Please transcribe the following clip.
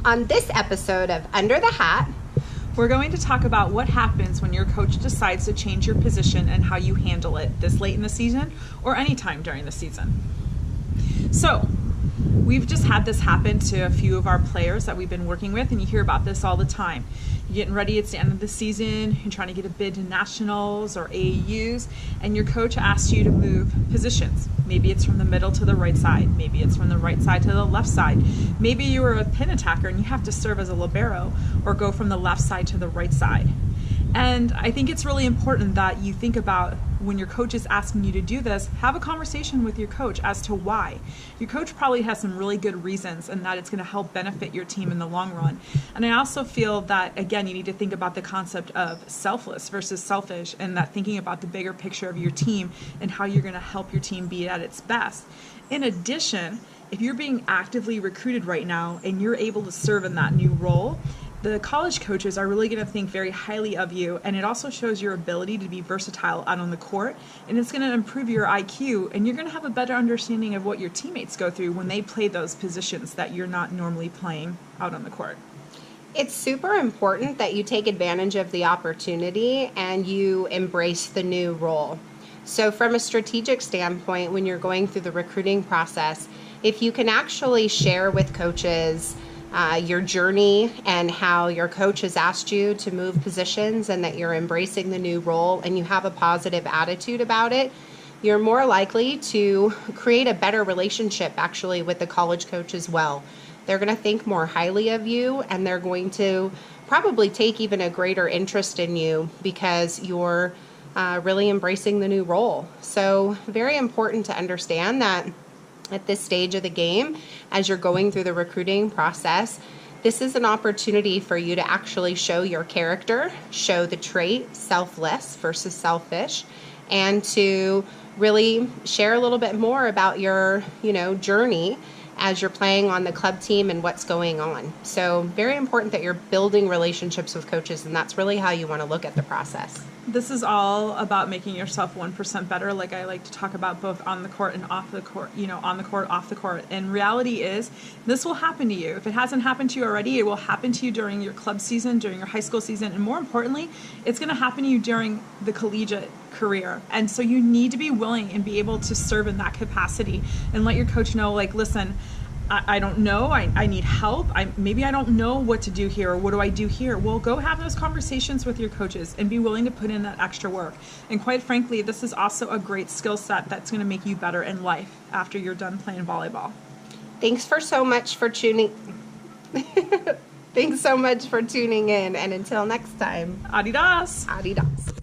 On this episode of Under the Hat, we're going to talk about what happens when your coach decides to change your position and how you handle it this late in the season or anytime during the season. So, we've just had this happen to a few of our players that we've been working with, and you hear about this all the time. You're getting ready, it's the end of the season, you're trying to get a bid to nationals or AAUs, and your coach asks you to move positions. Maybe it's from the middle to the right side, maybe it's from the right side to the left side. Maybe you were a pin attacker and you have to serve as a libero or go from the left side to the right side. And I think it's really important that you think about when your coach is asking you to do this, have a conversation with your coach as to why. Your coach probably has some really good reasons and that it's going to help benefit your team in the long run. And I also feel that, again, you need to think about the concept of selfless versus selfish, and that thinking about the bigger picture of your team and how you're going to help your team be at its best. In addition, if you're being actively recruited right now and you're able to serve in that new role, the college coaches are really going to think very highly of you, and it also shows your ability to be versatile out on the court, and it's going to improve your IQ, and you're going to have a better understanding of what your teammates go through when they play those positions that you're not normally playing out on the court. It's super important that you take advantage of the opportunity and you embrace the new role. So from a strategic standpoint, when you're going through the recruiting process, if you can actually share with coaches your journey and how your coach has asked you to move positions and that you're embracing the new role and you have a positive attitude about it, you're more likely to create a better relationship actually with the college coach as well. They're going to think more highly of you, and they're going to probably take even a greater interest in you because you're really embracing the new role. So very important to understand that at this stage of the game, as you're going through the recruiting process, this is an opportunity for you to actually show your character, show the trait selfless versus selfish, and to really share a little bit more about your, journey as you're playing on the club team and what's going on. So very important that you're building relationships with coaches, and that's really how you want to look at the process. This is all about making yourself 1% better, like I like to talk about, both on the court and off the court, on the court, off the court. And reality is, this will happen to you. If it hasn't happened to you already, it will happen to you during your club season, during your high school season, and more importantly, it's going to happen to you during the collegiate career. And so you need to be willing and be able to serve in that capacity and let your coach know, like, listen, I don't know, I need help, maybe I don't know what to do here, or what do I do here? Well, go have those conversations with your coaches and be willing to put in that extra work. And quite frankly, this is also a great skill set that's going to make you better in life after you're done playing volleyball. Thanks so much for tuning in, and until next time, Adidas! Adidas.